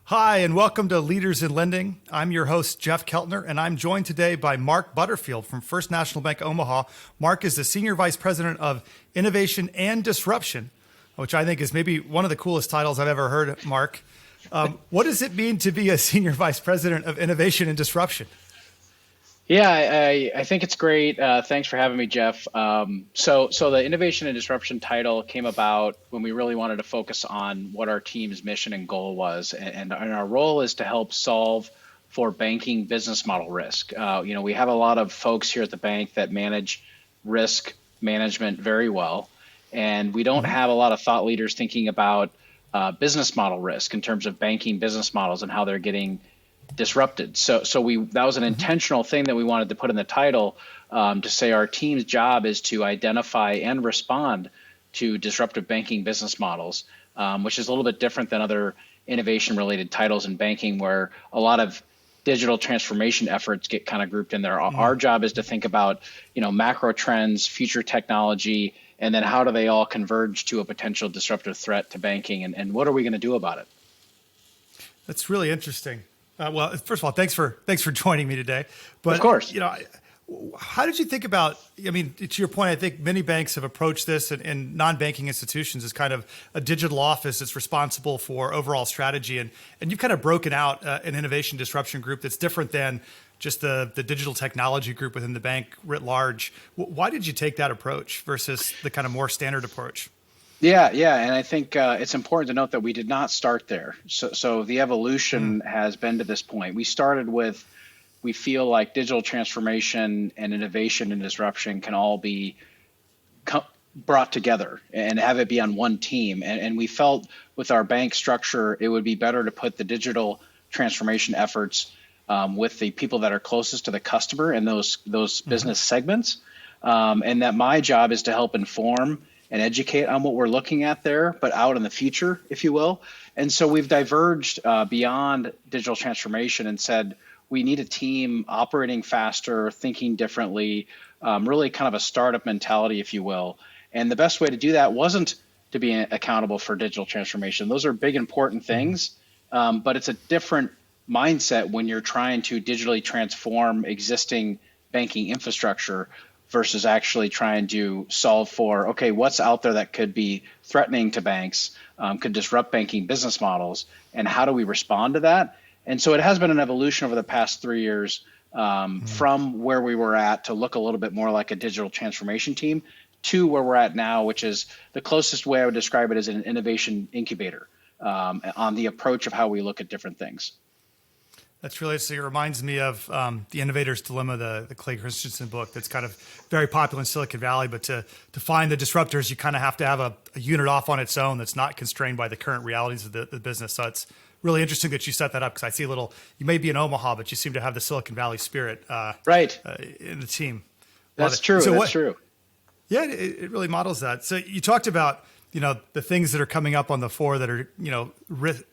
Hi, and welcome to Leaders in Lending. I'm your host, Jeff Keltner, and I'm joined today by Marc Butterfield from First National Bank, Omaha. Marc is the Senior Vice President of Innovation and Disruption, which I think is maybe one of the coolest titles I've ever heard, Marc. What does it mean to be a Senior Vice President of Innovation and Disruption? Yeah, I think it's great. Thanks for having me, Jeff. So the innovation and disruption title came about when we really wanted to focus on what our team's mission and goal was, and our role is to help solve for banking business model risk. We have a lot of folks here at the bank that manage risk management very well, and we don't have a lot of thought leaders thinking about business model risk in terms of banking business models and how they're getting disrupted. So that was an intentional thing that we wanted to put in the title, to say our team's job is to identify and respond to disruptive banking business models, which is a little bit different than other innovation related titles in banking where a lot of digital transformation efforts get kind of grouped in there. Our job is to think about, macro trends, future technology, and then how do they all converge to a potential disruptive threat to banking, and what are we going to do about it? That's really interesting. Well, first of all, thanks for joining me today. But of course, how did you think about? I mean, to your point, I think many banks have approached this and non-banking institutions as kind of a digital office that's responsible for overall strategy, and you've kind of broken out an innovation disruption group that's different than just the digital technology group within the bank writ large. Why did you take that approach versus the kind of more standard approach? Yeah, and I think it's important to note that we did not start there. So the evolution has been to this point. We started with, we feel like digital transformation and innovation and disruption can all be brought together and have it be on one team. And we felt with our bank structure, it would be better to put the digital transformation efforts with the people that are closest to the customer and those business segments. And that my job is to help inform and educate on what we're looking at there, but out in the future, if you will. And so we've diverged beyond digital transformation and said, we need a team operating faster, thinking differently, really kind of a startup mentality, if you will. And the best way to do that wasn't to be accountable for digital transformation. Those are big, important things, but it's a different mindset when you're trying to digitally transform existing banking infrastructure versus actually trying to solve for, okay, what's out there that could be threatening to banks, could disrupt banking business models, and how do we respond to that? And so it has been an evolution over the past 3 years from where we were at to look a little bit more like a digital transformation team to where we're at now, which is the closest way I would describe it as an innovation incubator on the approach of how we look at different things. That's really interesting. It reminds me of The Innovator's Dilemma, the Clay Christensen book that's kind of very popular in Silicon Valley. But to find the disruptors, you kind of have to have a unit off on its own that's not constrained by the current realities of the business. So it's really interesting that you set that up because I see you may be in Omaha, but you seem to have the Silicon Valley spirit right in the team. That's true. So that's true. Yeah, it really models that. So you talked about the things that are coming up on the four that are,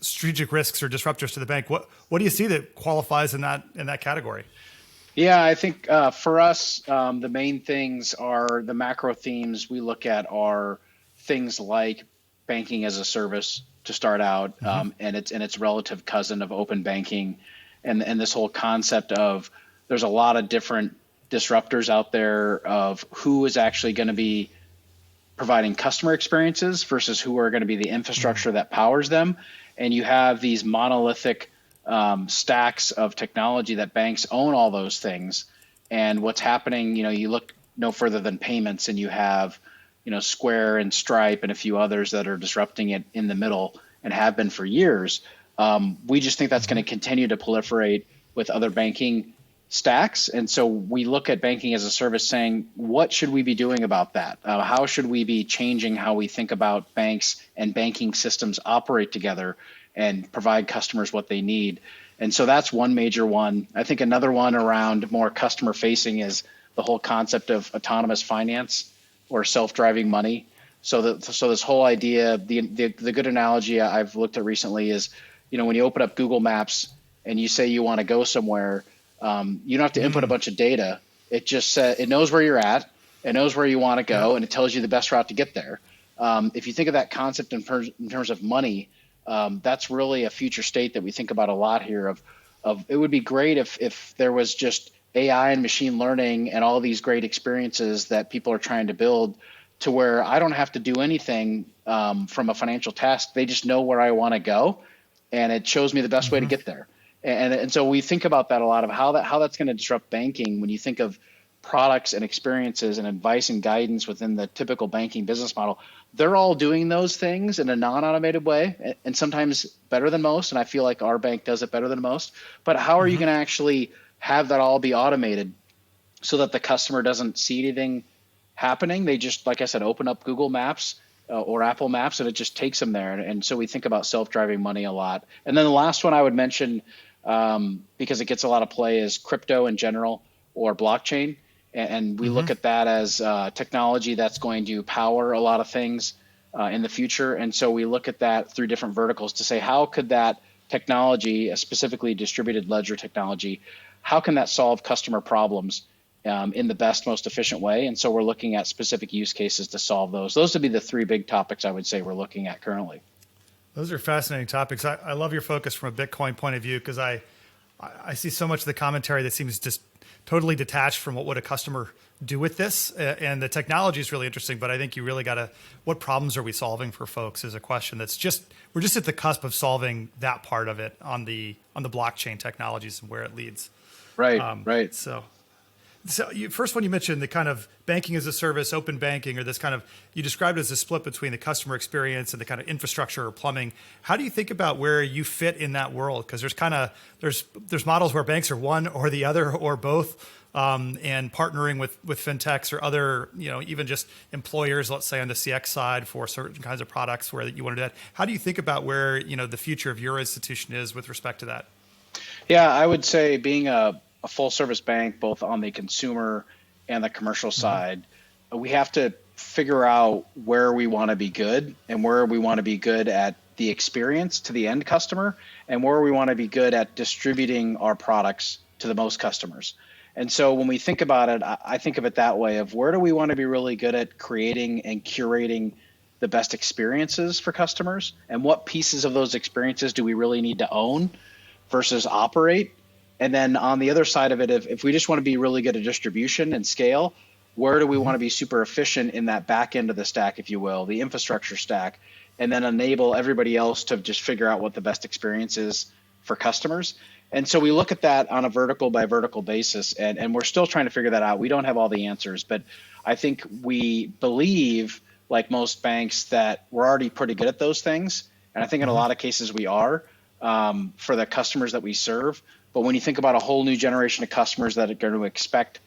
strategic risks or disruptors to the bank. What do you see that qualifies in that category? Yeah, I think for us, the main things are the macro themes we look at are things like banking as a service to start out, and its relative cousin of open banking, and this whole concept of there's a lot of different disruptors out there of who is actually going to be providing customer experiences versus who are going to be the infrastructure that powers them. And you have these monolithic stacks of technology that banks own all those things. And what's happening, you look no further than payments and you have, Square and Stripe and a few others that are disrupting it in the middle and have been for years. We just think that's going to continue to proliferate with other banking stacks. And so we look at banking as a service saying, what should we be doing about that? How should we be changing how we think about banks and banking systems operate together and provide customers what they need? And so that's one major one. I think another one around more customer facing is the whole concept of autonomous finance or self-driving money. So this whole idea, the good analogy I've looked at recently is, when you open up Google Maps and you say you want to go somewhere, you don't have to input a bunch of data. It just it knows where you're at, it knows where you want to go, and it tells you the best route to get there. If you think of that concept in terms of money, That's really a future state that we think about a lot here of it would be great if there was just AI and machine learning and all these great experiences that people are trying to build to where I don't have to do anything from a financial task. They just know where I want to go, and it shows me the best way to get there. And so we think about that a lot of how that's going to disrupt banking when you think of products and experiences and advice and guidance within the typical banking business model. They're all doing those things in a non-automated way, and sometimes better than most. And I feel like our bank does it better than most. But how are you going to actually have that all be automated so that the customer doesn't see anything happening? They just, like I said, open up Google Maps or Apple Maps, and it just takes them there. And so we think about self-driving money a lot. And then the last one I would mention, because it gets a lot of play, is crypto in general or blockchain. And we look at that as technology that's going to power a lot of things in the future. And so we look at that through different verticals to say, how could that technology, specifically distributed ledger technology, how can that solve customer problems in the best, most efficient way? And so we're looking at specific use cases to solve those. Those would be the three big topics I would say we're looking at currently. Those are fascinating topics. I love your focus from a Bitcoin point of view, because I see so much of the commentary that seems just totally detached from what would a customer do with this. And the technology is really interesting, but I think you really got to, what problems are we solving for folks is a question that's just, we're just at the cusp of solving that part of it on the blockchain technologies and where it leads. Right, right. So first one you mentioned, the kind of banking as a service, open banking, or this kind of, you described it as a split between the customer experience and the kind of infrastructure or plumbing. How do you think about where you fit in that world? Because there's models where banks are one or the other or both, and partnering with fintechs or other, even just employers, let's say on the CX side for certain kinds of products where you want to do that. How do you think about where, the future of your institution is with respect to that? Yeah, I would say being a full service bank, both on the consumer and the commercial side, we have to figure out where we want to be good and where we want to be good at the experience to the end customer and where we want to be good at distributing our products to the most customers. And so when we think about it, I think of it that way of where do we want to be really good at creating and curating the best experiences for customers, and what pieces of those experiences do we really need to own versus operate? And then on the other side of it, if we just want to be really good at distribution and scale, where do we want to be super efficient in that back end of the stack, if you will, the infrastructure stack, and then enable everybody else to just figure out what the best experience is for customers? And so we look at that on a vertical by vertical basis, and we're still trying to figure that out. We don't have all the answers, but I think we believe, like most banks, that we're already pretty good at those things. And I think in a lot of cases we are for the customers that we serve. But when you think about a whole new generation of customers that are going to expect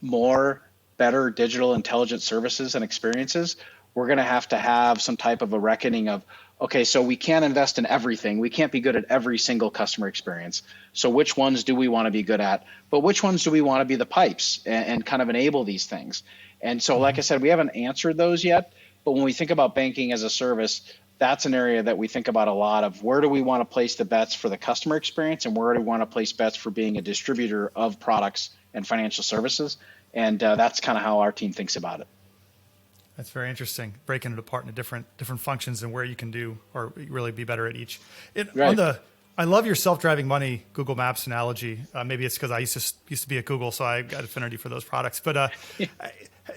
more, better digital intelligent services and experiences, we're going to have some type of a reckoning of, okay, so we can't invest in everything. We can't be good at every single customer experience. So which ones do we want to be good at? But which ones do we want to be the pipes and kind of enable these things? And so, like I said, we haven't answered those yet. But when we think about banking as a service, that's an area that we think about a lot of where do we want to place the bets for the customer experience and where do we want to place bets for being a distributor of products and financial services. And that's kind of how our team thinks about it. That's very interesting, breaking it apart into different functions and where you can do or really be better at each. Right. I love your self-driving money Google Maps analogy. Maybe it's because I used to be at Google, so I got affinity for those products. But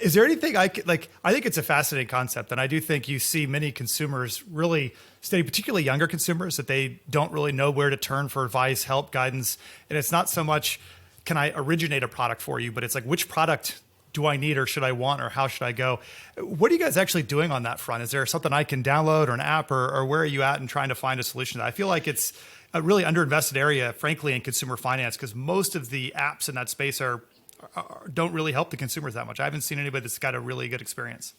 is there anything I think it's a fascinating concept, and I do think you see many consumers really study, particularly younger consumers, that they don't really know where to turn for advice, help, guidance. And it's not so much, can I originate a product for you, but it's like, which product do I need or should I want or how should I go? What are you guys actually doing on that front? Is there something I can download or an app or where are you at in trying to find a solution? I feel like it's a really underinvested area, frankly, in consumer finance, because most of the apps in that space don't really help the consumers that much. I haven't seen anybody that's got a really good experience.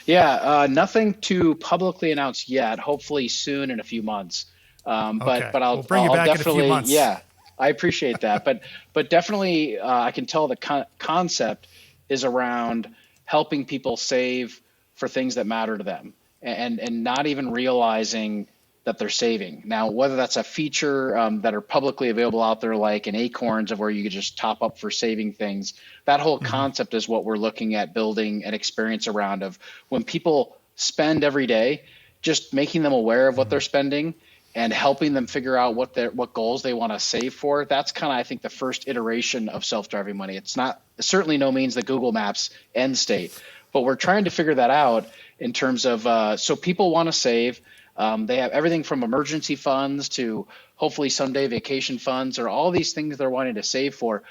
Yeah, nothing to publicly announce yet. Hopefully soon in a few months. But we'll bring you back definitely, in a few months. Yeah, I appreciate that. but definitely, I can tell the concept is around helping people save for things that matter to them, and not even realizing that they're saving. Now, whether that's a feature that are publicly available out there, like an Acorns of where you could just top up for saving things, that whole concept is what we're looking at building an experience around of when people spend every day, just making them aware of what they're spending and helping them figure out what goals they want to save for. That's kind of, I think, the first iteration of self-driving money. It's not certainly no means the Google Maps end state, but we're trying to figure that out in terms of so people want to save. They have everything from emergency funds to hopefully someday vacation funds, or all these things they're wanting to save for.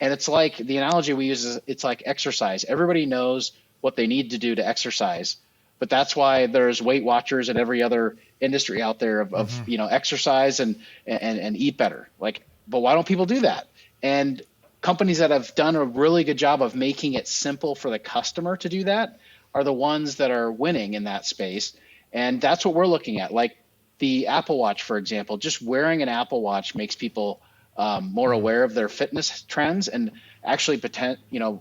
And it's like the analogy we use is it's like exercise. Everybody knows what they need to do to exercise, but that's why there's Weight Watchers and every other industry out there of exercise and eat better. Like, but why don't people do that? And companies that have done a really good job of making it simple for the customer to do that are the ones that are winning in that space. And that's what we're looking at. Like the Apple Watch, for example, just wearing an Apple Watch makes people more aware of their fitness trends and actually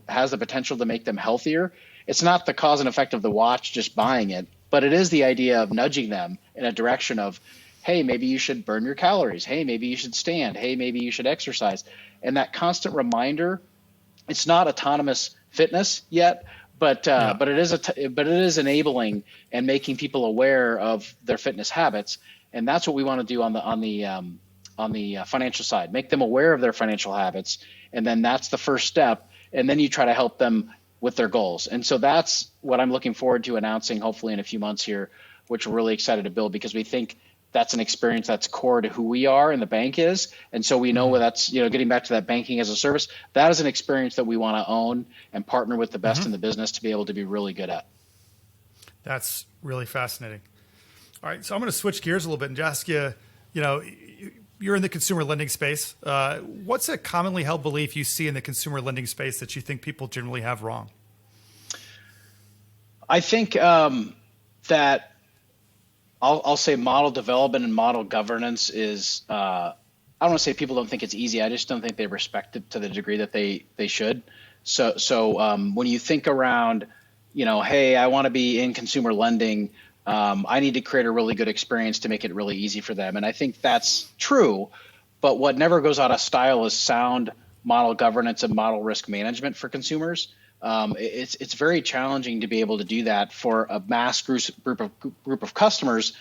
has the potential to make them healthier. It's not the cause and effect of the watch just buying it, but it is the idea of nudging them in a direction of, hey, maybe you should burn your calories. Hey, maybe you should stand. Hey, maybe you should exercise. And that constant reminder, it's not autonomous fitness yet, but it is enabling and making people aware of their fitness habits. And that's what we want to do on the financial side, make them aware of their financial habits. And then that's the first step. And then you try to help them with their goals. And so that's what I'm looking forward to announcing hopefully in a few months here, which we're really excited to build because we think that's an experience that's core to who we are and the bank is. And so we know where that's, getting back to that banking as a service, that is an experience that we want to own and partner with the best in the business to be able to be really good at. That's really fascinating. All right. So I'm going to switch gears a little bit and ask you, you're in the consumer lending space. What's a commonly held belief you see in the consumer lending space that you think people generally have wrong? I think that I'll say model development and model governance is, I don't want to say people don't think it's easy. I just don't think they respect it to the degree that they should. So when you think around, hey, I want to be in consumer lending, I need to create a really good experience to make it really easy for them. And I think that's true, but what never goes out of style is sound model governance and model risk management for consumers. It's very challenging to be able to do that for a mass group of customers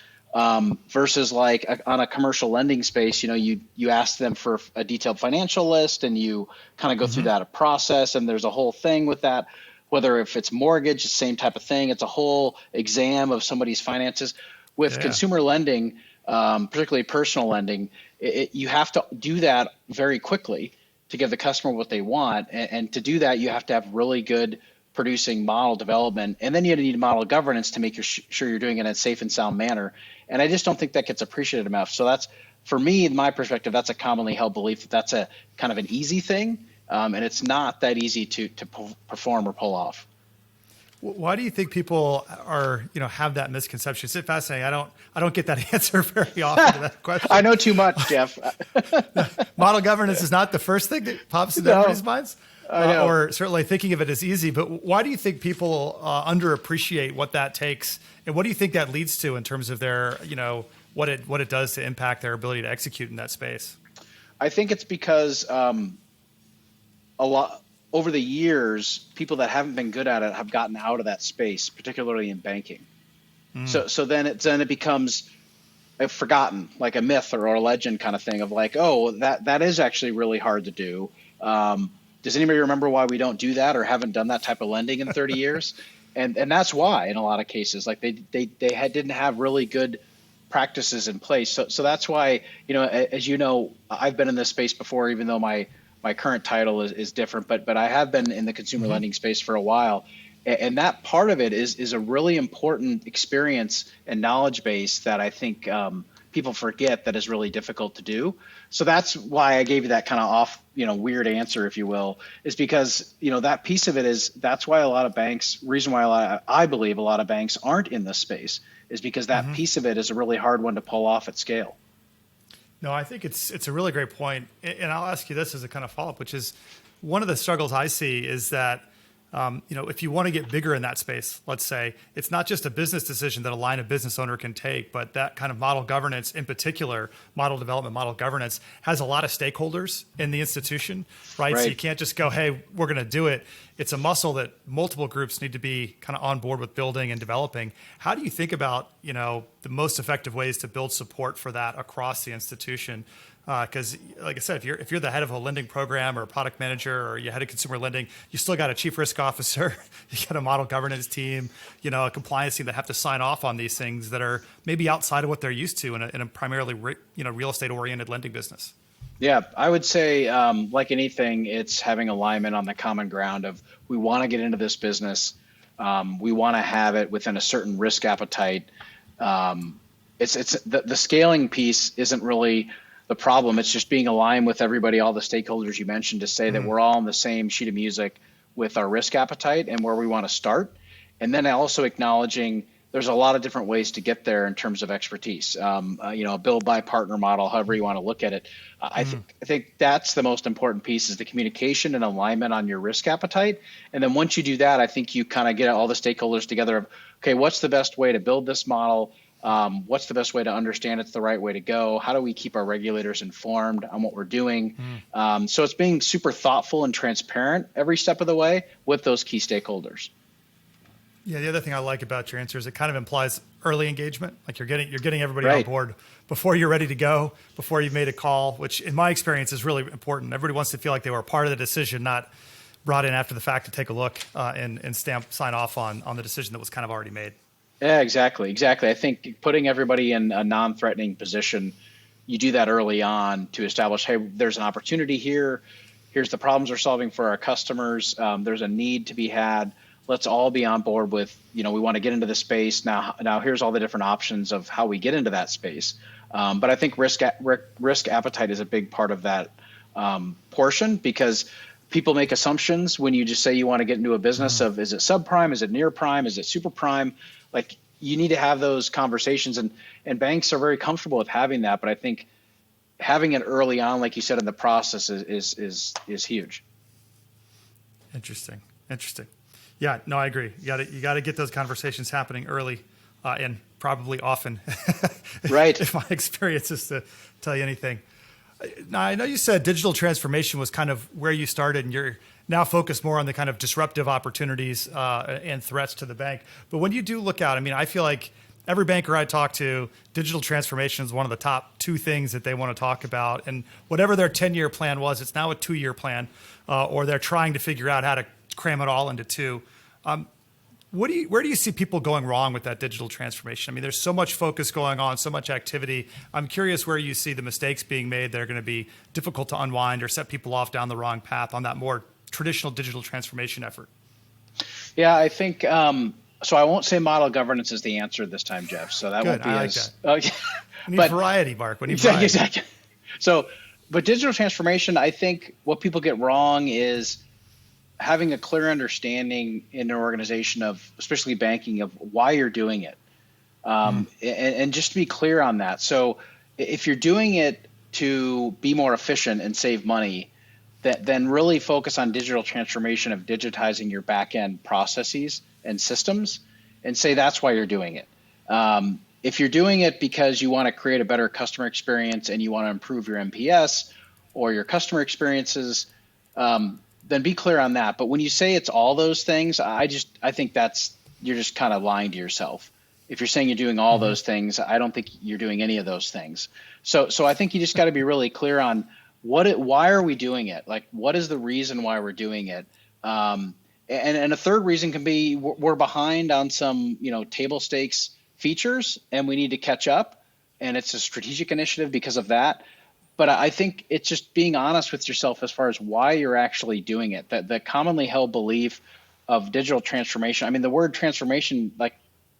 versus like on a commercial lending space. You ask them for a detailed financial list and you kind of go through that process, and there's a whole thing with that. Whether if it's mortgage, the same type of thing. It's a whole exam of somebody's finances. With consumer lending, particularly personal lending, you have to do that very quickly to give the customer what they want. And to do that, you have to have really good producing model development. And then you need model governance to make sure you're doing it in a safe and sound manner. And I just don't think that gets appreciated enough. So that's, for me, in my perspective, that's a commonly held belief that that's a kind of an easy thing. And it's not that easy to perform or pull off. Why do you think people have that misconception? It's fascinating. I don't get that answer very often to that question. I know too much, Jeff. Model governance is not the first thing that pops into everybody's minds, or certainly thinking of it as easy. But why do you think people underappreciate what that takes, and what do you think that leads to in terms of their, what it does to impact their ability to execute in that space? I think it's because a lot over the years, people that haven't been good at it have gotten out of that space, particularly in banking. So then it becomes forgotten, like a myth or a legend kind of thing of like, oh, that is actually really hard to do. Does anybody remember why we don't do that or haven't done that type of lending in 30 years? And that's why in a lot of cases, like they didn't have really good practices in place. So that's why, as you know, I've been in this space before, even though my current title is different, but I have been in the consumer lending space for a while. And that part of it is a really important experience and knowledge base that I think people forget that is really difficult to do. So that's why I gave you that kind of off, weird answer, if you will, is because, that piece of it that's why I believe a lot of banks aren't in this space, is because that piece of it is a really hard one to pull off at scale. No, I think it's a really great point. And I'll ask you this as a kind of follow-up, which is one of the struggles I see is that if you want to get bigger in that space, let's say, it's not just a business decision that a line of business owner can take, but that kind of model governance, in particular, model development, model governance, has a lot of stakeholders in the institution, right? So you can't just go, hey, we're going to do it. It's a muscle that multiple groups need to be kind of on board with building and developing. How do you think about, the most effective ways to build support for that across the institution? Because, like I said, if you're the head of a lending program or a product manager or you head of consumer lending, you still got a chief risk officer, you got a model governance team, a compliance team that have to sign off on these things that are maybe outside of what they're used to in a primarily real estate oriented lending business. Yeah, I would say, like anything, it's having alignment on the common ground of we want to get into this business, we want to have it within a certain risk appetite. It's the scaling piece isn't really the problem. It's just being aligned with everybody, all the stakeholders you mentioned, to say that we're all on the same sheet of music with our risk appetite and where we want to start. And then also acknowledging there's a lot of different ways to get there in terms of expertise. A build buy partner model, however you want to look at it. I think that's the most important piece, is the communication and alignment on your risk appetite. And then once you do that, I think you kind of get all the stakeholders together of, okay, what's the best way to build this model? What's the best way to understand it's the right way to go? How do we keep our regulators informed on what we're doing? So it's being super thoughtful and transparent every step of the way with those key stakeholders. Yeah, the other thing I like about your answer is it kind of implies early engagement. Like you're getting everybody on board before you're ready to go, before you've made a call, which in my experience is really important. Everybody wants to feel like they were a part of the decision, not brought in after the fact to take a look and sign off on the decision that was kind of already made. Yeah, exactly. I think putting everybody in a non-threatening position, you do that early on to establish, hey, there's an opportunity here. Here's the problems we're solving for our customers. There's a need to be had. Let's all be on board with, we want to get into the space. Now here's all the different options of how we get into that space. But I think risk appetite is a big part of that portion, because people make assumptions when you just say you want to get into a business of, is it subprime? Is it near prime? Is it super prime? Like, you need to have those conversations, and banks are very comfortable with having that. But I think having it early on, like you said, in the process is huge. Interesting. Yeah, no, I agree. You got to get those conversations happening early and probably often. Right. If my experience is to tell you anything. Now, I know you said digital transformation was kind of where you started, and you're now focused more on the kind of disruptive opportunities and threats to the bank. But when you do look out, I feel like every banker I talk to, digital transformation is one of the top two things that they want to talk about. And whatever their 10-year plan was, it's now a 2-year plan, or they're trying to figure out how to cram it all into 2. Where do you see people going wrong with that digital transformation? There's so much focus going on, so much activity. I'm curious where you see the mistakes being made that are going to be difficult to unwind or set people off down the wrong path on that more traditional digital transformation effort. Yeah, I think, so I won't say model governance is the answer this time, Jeff. So that won't be as... That. We need variety, Mark. We need variety. Exactly. But digital transformation, I think what people get wrong is having a clear understanding in an organization of, especially banking, of why you're doing it. And just to be clear on that. So if you're doing it to be more efficient and save money, then really focus on digital transformation of digitizing your back-end processes and systems, and say that's why you're doing it. If you're doing it because you want to create a better customer experience and you want to improve your NPS or your customer experiences, then be clear on that. But when you say it's all those things, I think you're just kind of lying to yourself. If you're saying you're doing all those things, I don't think you're doing any of those things. So I think you just got to be really clear on why are we doing it? Like, what is the reason why we're doing it? And a third reason can be we're behind on some, table stakes features and we need to catch up. And it's a strategic initiative because of that. But I think it's just being honest with yourself as far as why you're actually doing it. That the commonly held belief of digital transformation, the word transformation,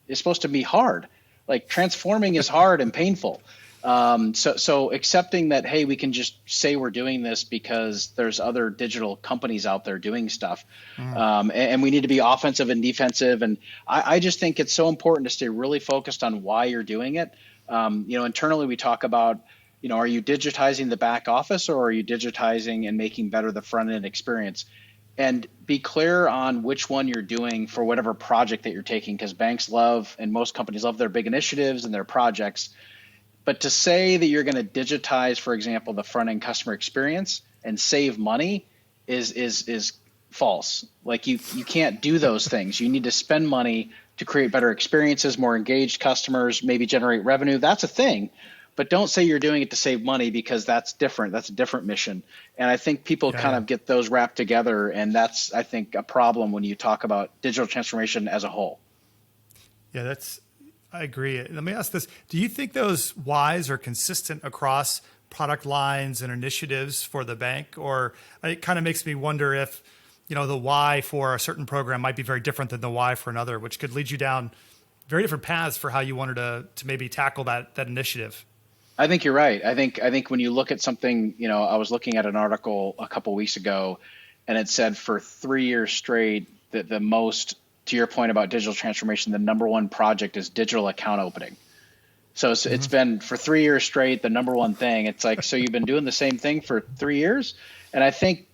is supposed to be hard. Like, transforming is hard and painful. So accepting that, hey, we can just say we're doing this because there's other digital companies out there doing stuff. And we need to be offensive and defensive. And I just think it's so important to stay really focused on why you're doing it. Internally we talk about, are you digitizing the back office, or are you digitizing and making better the front end experience? and be clear on which one you're doing for whatever project that you're taking, because banks love, and most companies love, their big initiatives and their projects. But to say that you're going to digitize, for example, the front end customer experience and save money is false. Like you can't do those things. You need to spend money to create better experiences, more engaged customers, maybe generate revenue. That's a thing. But don't say you're doing it to save money, because that's different. That's a different mission. And I think people kind of get those wrapped together. And that's, I think, a problem when you talk about digital transformation as a whole. Yeah, I agree. Let me ask this. Do you think those whys are consistent across product lines and initiatives for the bank? Or it kind of makes me wonder if, the why for a certain program might be very different than the why for another, which could lead you down very different paths for how you wanted to maybe tackle that initiative. I think you're right. I think when you look at something, I was looking at an article a couple weeks ago, and it said for 3 years straight that the most, to your point about digital transformation, the number one project is digital account opening. So it's been for 3 years straight the number one thing. It's like, so you've been doing the same thing for 3 years? And I think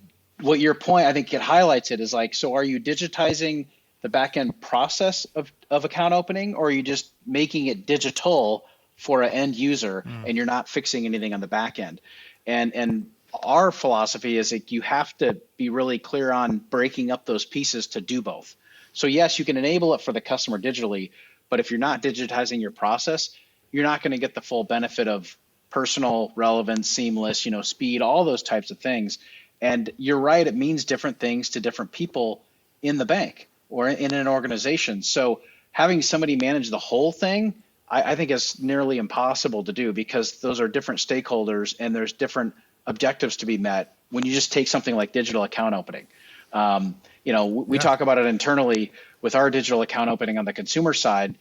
what your point, I think it highlights it, is like, so are you digitizing the back end process of account opening, or are you just making it digital for an end user and you're not fixing anything on the back end? And our philosophy is that you have to be really clear on breaking up those pieces to do both. So yes, you can enable it for the customer digitally, but if you're not digitizing your process, you're not going to get the full benefit of personal, relevant, seamless, speed, all those types of things. And you're right, it means different things to different people in the bank or in an organization. So having somebody manage the whole thing, I think is nearly impossible to do, because those are different stakeholders and there's different objectives to be met when you just take something like digital account opening. We talk about it internally with our digital account opening on the consumer side.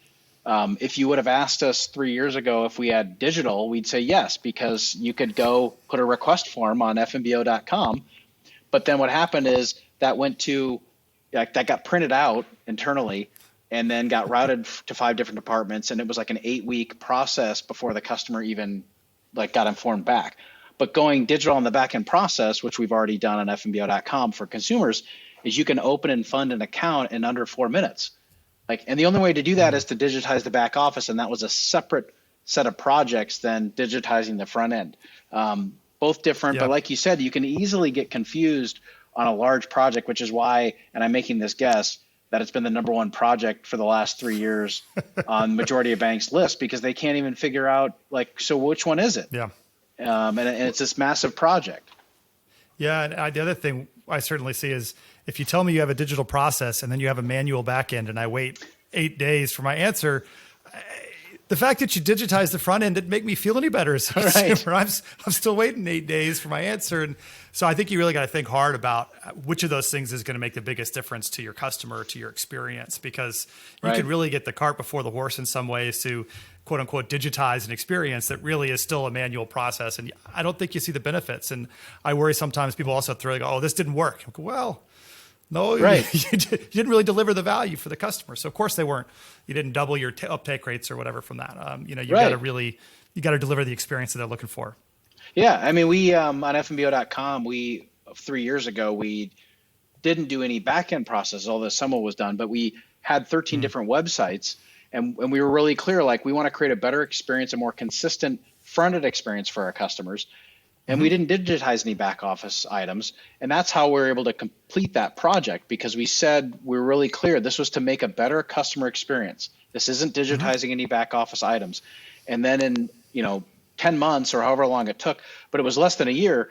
If you would have asked us 3 years ago if we had digital, we'd say yes, because you could go put a request form on fnbo.com. But then what happened is that that got printed out internally and then got routed to 5 different departments. And it was like an 8-week process before the customer even got informed back. But going digital on the back end process, which we've already done on fnbo.com for consumers, is you can open and fund an account in under 4 minutes. And the only way to do that is to digitize the back office. And that was a separate set of projects than digitizing the front end. Both different, but like you said, you can easily get confused on a large project, which is why, and I'm making this guess, that it's been the number one project for the last 3 years on majority of banks' list, because they can't even figure out, so which one is it? Yeah. And it's this massive project. Yeah. And the other thing I certainly see is, if you tell me you have a digital process and then you have a manual backend and I wait 8 days for my answer, the fact that you digitize the front end didn't make me feel any better as a consumer. Right. I'm still waiting 8 days for my answer. And so I think you really got to think hard about which of those things is going to make the biggest difference to your customer, to your experience, because you can really get the cart before the horse in some ways to quote unquote digitize an experience that really is still a manual process. And I don't think you see the benefits. And I worry sometimes people also throw, oh, this didn't work. Well, no, you didn't really deliver the value for the customer. So of course they weren't. You didn't double your uptake rates or whatever from that. You got to deliver the experience that they're looking for. Yeah, I mean, we on fnbo.com, 3 years ago, we didn't do any back-end processes, although some was done, but we had 13 different websites, and we were really clear, we want to create a better experience, a more consistent front-end experience for our customers. And we didn't digitize any back office items. And that's how we were able to complete that project, because we said we were really clear. This was to make a better customer experience. This isn't digitizing any back office items. And then in, 10 months or however long it took, but it was less than a year,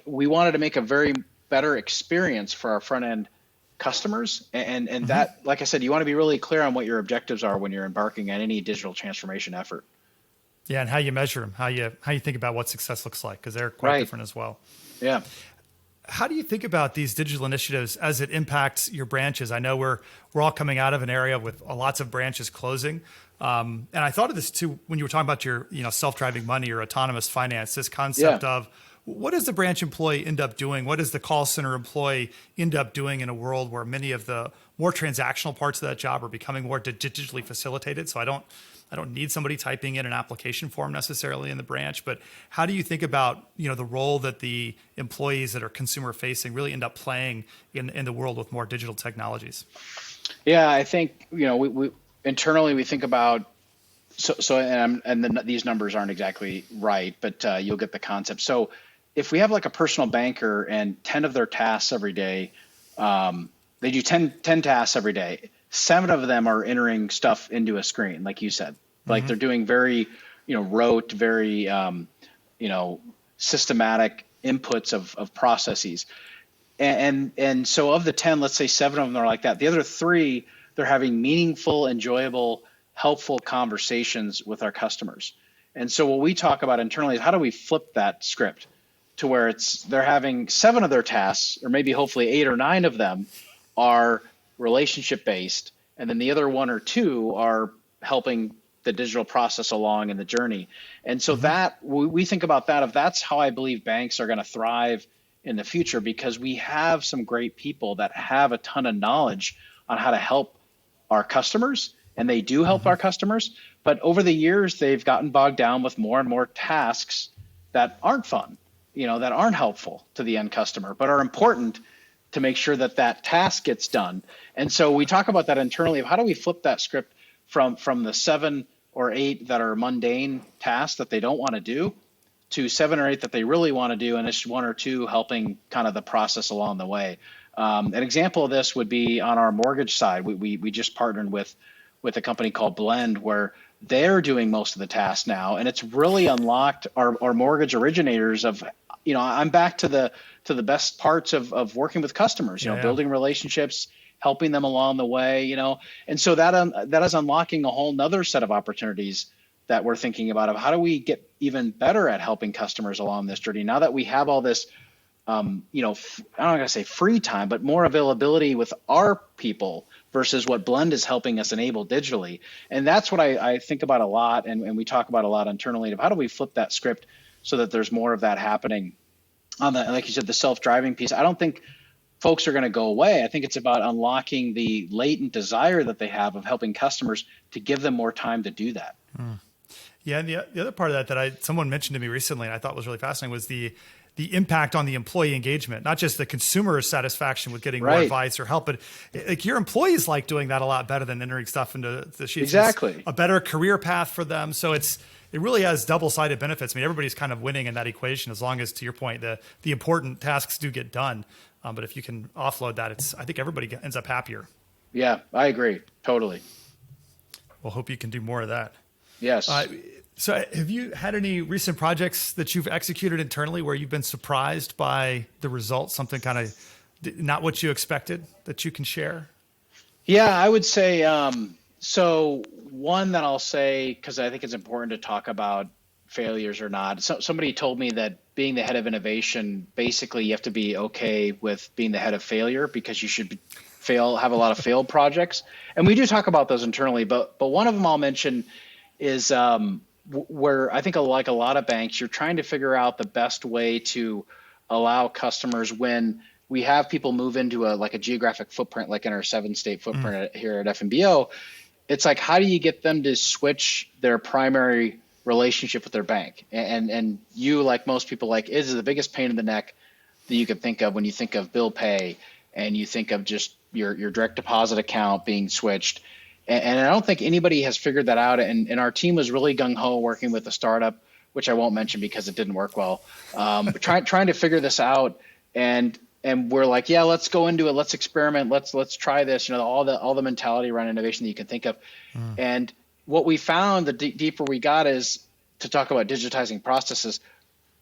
we wanted to make a very better experience for our front end customers. And that, like I said, you want to be really clear on what your objectives are when you're embarking on any digital transformation effort. Yeah, and how you measure them, how you think about what success looks like, because they're quite different as well. Yeah. How do you think about these digital initiatives as it impacts your branches? I know we're all coming out of an area with lots of branches closing, and I thought of this too when you were talking about your self-driving money or autonomous finance. This concept of what does the branch employee end up doing? What does the call center employee end up doing in a world where many of the more transactional parts of that job are becoming more digitally facilitated? So I don't I don't need somebody typing in an application form necessarily in the branch. But how do you think about, the role that the employees that are consumer facing really end up playing in the world with more digital technologies? Yeah, I think, we internally we think about, these numbers aren't exactly right, but you'll get the concept. So if we have like a personal banker and 10 of their tasks every day, they do 10 tasks every day. 7 of them are entering stuff into a screen, like you said. Like they're doing very, rote, very, systematic inputs of processes. And so of the 10, let's say 7 of them are like that. The other 3, they're having meaningful, enjoyable, helpful conversations with our customers. And so what we talk about internally is how do we flip that script to where they're having 7 of their tasks, or maybe hopefully 8 or 9 of them are relationship based, and then the other 1 or 2 are helping the digital process along in the journey. And so that we think about that, if that's how I believe banks are going to thrive in the future, because we have some great people that have a ton of knowledge on how to help our customers, and they do help our customers. But over the years, they've gotten bogged down with more and more tasks that aren't fun, that aren't helpful to the end customer, but are important to make sure that that task gets done. And so we talk about that internally of how do we flip that script from the 7 or 8 that are mundane tasks that they don't want to do to 7 or 8 that they really want to do, and it's 1 or 2 helping kind of the process along the way. An example of this would be on our mortgage side. We just partnered with a company called Blend, where they're doing most of the tasks now, and it's really unlocked our mortgage originators of, I'm back to the best parts of working with customers, building relationships, helping them along the way, and so that is unlocking a whole nother set of opportunities that we're thinking about of how do we get even better at helping customers along this journey now that we have all this, I don't want to say free time, but more availability with our people versus what Blend is helping us enable digitally. And that's what I think about a lot, and we talk about a lot internally of how do we flip that script so that there's more of that happening on the, like you said, the self-driving piece. I don't think folks are going to go away. I think it's about unlocking the latent desire that they have of helping customers to give them more time to do that. Yeah, and the other part of that someone mentioned to me recently, and I thought was really fascinating, was the impact on the employee engagement, not just the consumer satisfaction with getting more advice or help, but like your employees like doing that a lot better than entering stuff into the sheets. Exactly. It's a better career path for them. So it really has double-sided benefits. I mean, everybody's kind of winning in that equation as long as, to your point, the important tasks do get done. But if you can offload that, I think everybody ends up happier. Yeah, I agree. Totally. We'll hope you can do more of that. Yes. So have you had any recent projects that you've executed internally where you've been surprised by the results, something kind of not what you expected that you can share? Yeah, I would say, so one that I'll say, because I think it's important to talk about failures or not. Somebody told me that being the head of innovation, basically you have to be okay with being the head of failure because you should have a lot of failed projects. And we do talk about those internally, but one of them I'll mention is where I think like a lot of banks, you're trying to figure out the best way to allow customers when we have people move into a geographic footprint, like in our 7-state footprint here at FNBO. It's like, how do you get them to switch their primary relationship with their bank? And you, like most people, is the biggest pain in the neck that you could think of when you think of bill pay and you think of just your direct deposit account being switched. And I don't think anybody has figured that out. And our team was really gung-ho working with a startup, which I won't mention because it didn't work well, trying to figure this out. And we're like, yeah, let's go into it. Let's experiment. Let's try this, all the mentality around innovation that you can think of. And what we found, the deeper we got, is to talk about digitizing processes.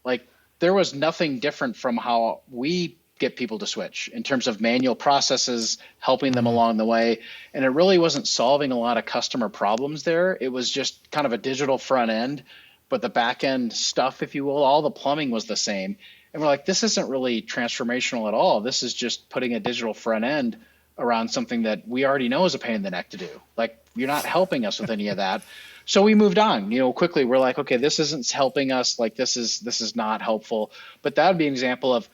Like, there was nothing different from how we get people to switch in terms of manual processes, helping them along the way. And it really wasn't solving a lot of customer problems there. It was just kind of a digital front end, but the back end stuff, if you will, all the plumbing was the same. And we're like, this isn't really transformational at all. This is just putting a digital front end around something that we already know is a pain in the neck to do. Like, you're not helping us with any of that. So we moved on, quickly. We're like, okay, this isn't helping us. Like, this is not helpful. But that would be an example of,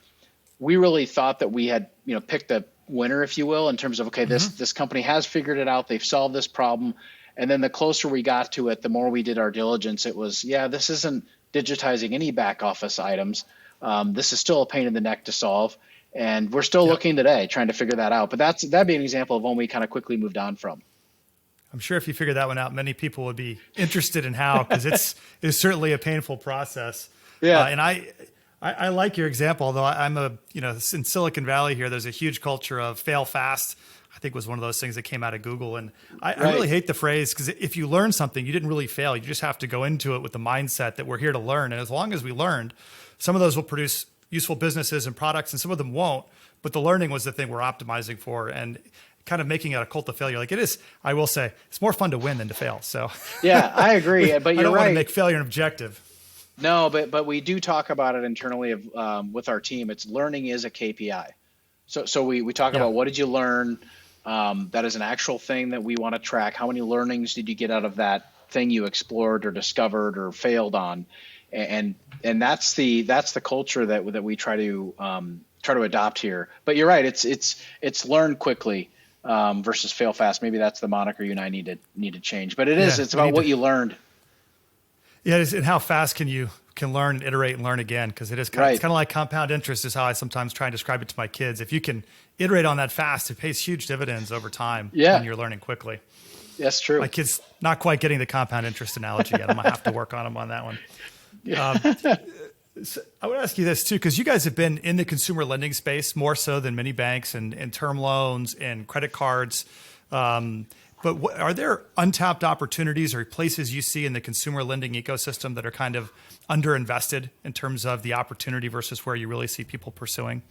we really thought that we had, picked a winner, if you will, in terms of, okay, this company has figured it out. They've solved this problem. And then the closer we got to it, the more we did our diligence. It was, yeah, this isn't digitizing any back office items. This is still a pain in the neck to solve. And we're still looking today, trying to figure that out. But that'd be an example of one we kind of quickly moved on from. I'm sure if you figured that one out, many people would be interested in how, because it's certainly a painful process. Yeah. And I like your example, although I'm in Silicon Valley here, there's a huge culture of fail fast. I think was one of those things that came out of Google. And I really hate the phrase, because if you learn something, you didn't really fail. You just have to go into it with the mindset that we're here to learn. And as long as we learned, some of those will produce useful businesses and products, and some of them won't. But the learning was the thing we're optimizing for, and kind of making it a cult of failure. Like it is, I will say, it's more fun to win than to fail. So yeah, I agree. But you're I don't right. want to make failure an objective. No, but we do talk about it internally with our team. It's learning is a KPI. So we talk about what did you learn? That is an actual thing that we want to track. How many learnings did you get out of that thing you explored or discovered or failed on? And that's the culture that we try to adopt here. But you're right. It's learn quickly versus fail fast. Maybe that's the moniker you and I need to change. But it's about what you learned. Yeah, and how fast can you learn and iterate and learn again? Because it's kind of like compound interest is how I sometimes try and describe it to my kids. If you can iterate on that fast, it pays huge dividends over time when you're learning quickly. That's true. My kid's not quite getting the compound interest analogy yet. I'm going to have to work on him on that one. So I would ask you this too, because you guys have been in the consumer lending space more so than many banks and term loans and credit cards. But are there untapped opportunities or places you see in the consumer lending ecosystem that are kind of underinvested in terms of the opportunity versus where you really see people pursuing?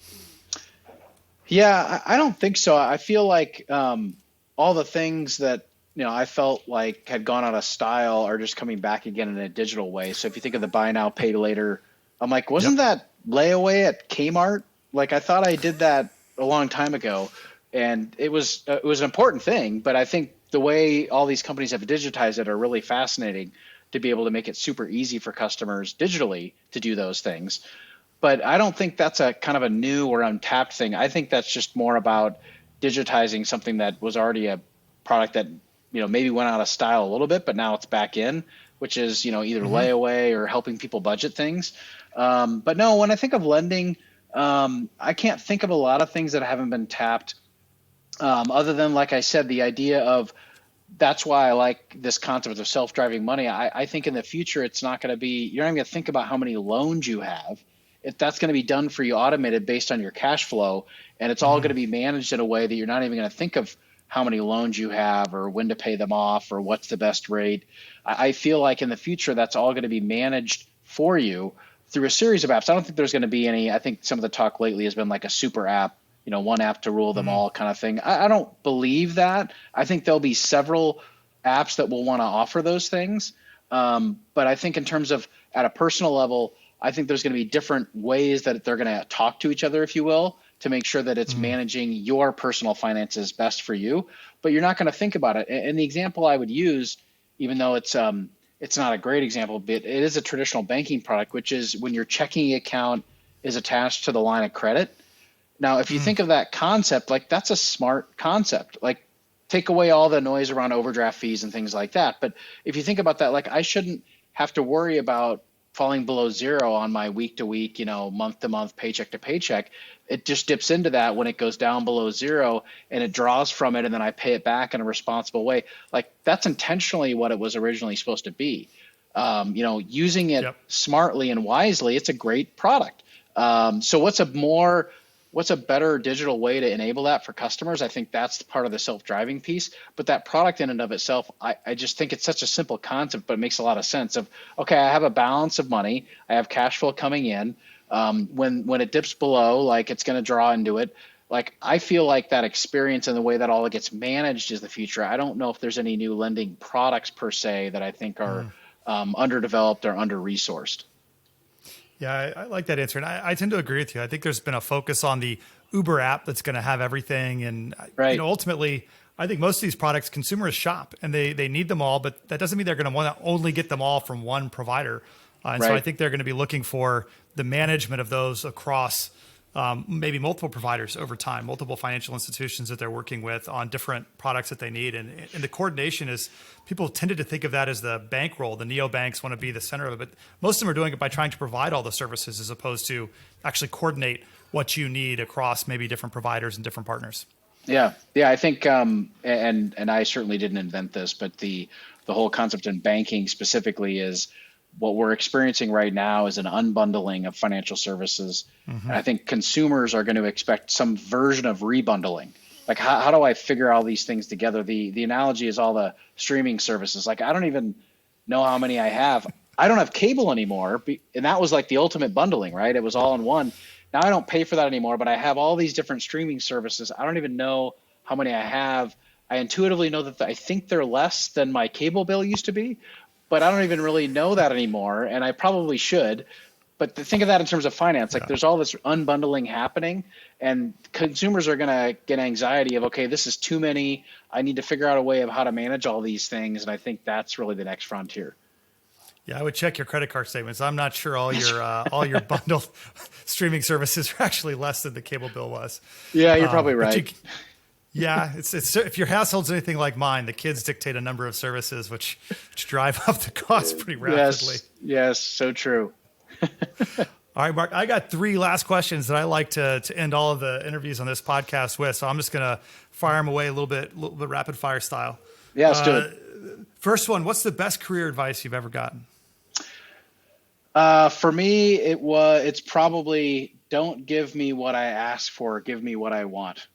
Yeah, I don't think so. I feel like all the things that I felt like had gone out of style are just coming back again in a digital way. So if you think of the buy now, pay later, I'm like, wasn't that layaway at Kmart? Like I thought I did that a long time ago, and it was an important thing. But I think the way all these companies have digitized it are really fascinating to be able to make it super easy for customers digitally to do those things. But I don't think that's a kind of a new or untapped thing. I think that's just more about digitizing something that was already a product that maybe went out of style a little bit, but now it's back in, which is either layaway or helping people budget things. But no, when I think of lending, I can't think of a lot of things that haven't been tapped. Other than, like I said, the idea of that's why I like this concept of self-driving money. I think in the future, it's not going to be, you're not going to think about how many loans you have. If that's going to be done for you, automated based on your cash flow, and it's all going to be managed in a way that you're not even going to think of how many loans you have or when to pay them off or what's the best rate. I feel like in the future, that's all going to be managed for you through a series of apps. I don't think there's going to be any, I think some of the talk lately has been like a super app, one app to rule them all kind of thing. I don't believe that. I think there'll be several apps that will want to offer those things. But I think in terms of at a personal level, I think there's going to be different ways that they're going to talk to each other, if you will, to make sure that it's managing your personal finances best for you. But you're not going to think about it. And the example I would use, even though it's not a great example, but it is a traditional banking product, which is when your checking account is attached to the line of credit. Now, if you think of that concept, like that's a smart concept. Like take away all the noise around overdraft fees and things like that. But if you think about that, like I shouldn't have to worry about falling below zero on my week to week, month to month, paycheck to paycheck. It just dips into that when it goes down below zero and it draws from it and then I pay it back in a responsible way. Like that's intentionally what it was originally supposed to be. Using it smartly and wisely, it's a great product. So what's a better digital way to enable that for customers? I think that's part of the self-driving piece. But that product in and of itself, I just think it's such a simple concept, but it makes a lot of sense of, okay, I have a balance of money. I have cash flow coming in. When it dips below, like it's going to draw into it. Like I feel like that experience and the way that all gets managed is the future. I don't know if there's any new lending products per se that I think are underdeveloped or under-resourced. Yeah, I like that answer. And I tend to agree with you. I think there's been a focus on the Uber app that's going to have everything. And ultimately, I think most of these products consumers shop and they need them all, but that doesn't mean they're going to want to only get them all from one provider. So I think they're going to be looking for the management of those across maybe multiple providers over time, multiple financial institutions that they're working with on different products that they need. And the coordination is, people tended to think of that as the bank role. The neobanks want to be the center of it, but most of them are doing it by trying to provide all the services as opposed to actually coordinate what you need across maybe different providers and different partners. Yeah. I think, and I certainly didn't invent this, but the whole concept in banking specifically is, what we're experiencing right now is an unbundling of financial services. And I think consumers are going to expect some version of rebundling. Like, how do I figure all these things together? The analogy is all the streaming services. Like, I don't even know how many I have. I don't have cable anymore. And that was like the ultimate bundling, right? It was all in one. Now I don't pay for that anymore, but I have all these different streaming services. I don't even know how many I have. I intuitively know that I think they're less than my cable bill used to be, but I don't even really know that anymore, and I probably should. But think of that in terms of finance. Like, there's all this unbundling happening, and consumers are going to get anxiety of, okay, this is too many. I need to figure out a way of how to manage all these things, and I think that's really the next frontier. Yeah, I would check your credit card statements. I'm not sure all your bundled streaming services are actually less than the cable bill was. Yeah, you're probably right. Yeah, it's if your household's anything like mine, the kids dictate a number of services which drive up the cost pretty rapidly. Yes, so true. All right, Mark, I got 3 last questions that I like to end all of the interviews on this podcast with. So I'm just going to fire them away a little bit rapid fire style. Yeah, let's do it. First one, what's the best career advice you've ever gotten? For me, it's probably, don't give me what I ask for, give me what I want.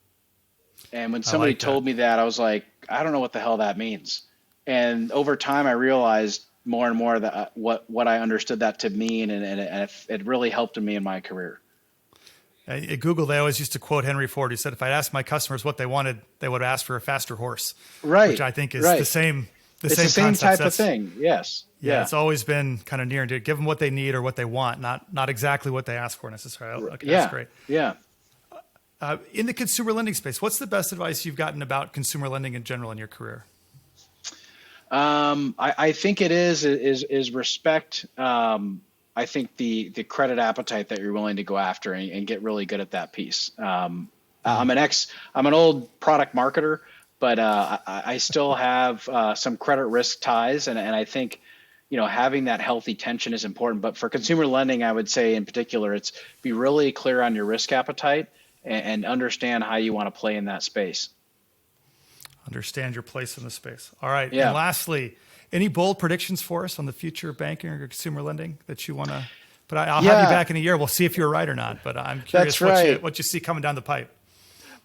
And when somebody told me that, I was like, I don't know what the hell that means. And over time, I realized more and more that what I understood that to mean, and it really helped me in my career. At Google, they always used to quote Henry Ford, who said, if I'd asked my customers what they wanted, they would ask for a faster horse. Right. Which I think is the same. It's the same type of thing. Yes. Yeah. It's always been kind of near and dear. Give them what they need or what they want, not exactly what they ask for necessarily. Okay, that's great. Yeah. In the consumer lending space, what's the best advice you've gotten about consumer lending in general in your career? I think it is respect. I think the credit appetite that you're willing to go after and get really good at that piece. I'm an old product marketer, but I still have some credit risk ties, and I think, having that healthy tension is important. But for consumer lending, I would say in particular, it's be really clear on your risk appetite and understand how you want to play in that space. Understand your place in the space. All right. Yeah. And lastly, any bold predictions for us on the future of banking or consumer lending that you want to? But I'll have you back in a year. We'll see if you're right or not. But I'm curious what you see coming down the pipe.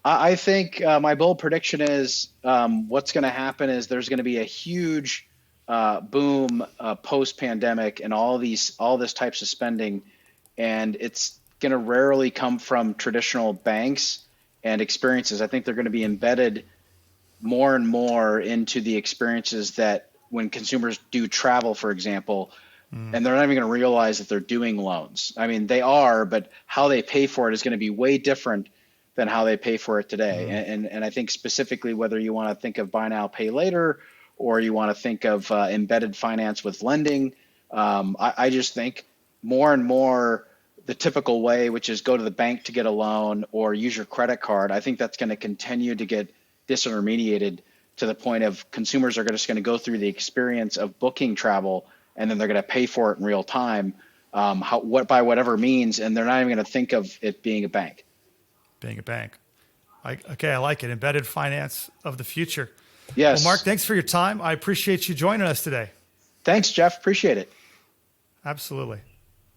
I think my bold prediction is what's going to happen is there's going to be a huge boom post-pandemic and all this types of spending, and it's going to rarely come from traditional banks and experiences. I think they're going to be embedded more and more into the experiences that when consumers do travel, for example, and they're not even going to realize that they're doing loans. I mean, they are, but how they pay for it is going to be way different than how they pay for it today. And I think specifically whether you want to think of buy now, pay later, or you want to think of embedded finance with lending, I just think more and more the typical way, which is go to the bank to get a loan or use your credit card, I think that's going to continue to get disintermediated to the point of consumers are just going to go through the experience of booking travel, and then they're going to pay for it in real time, by whatever means, and they're not even going to think of it being a bank. Being a bank. I like it. Embedded finance of the future. Yes. Well, Mark, thanks for your time. I appreciate you joining us today. Thanks, Jeff. Appreciate it. Absolutely.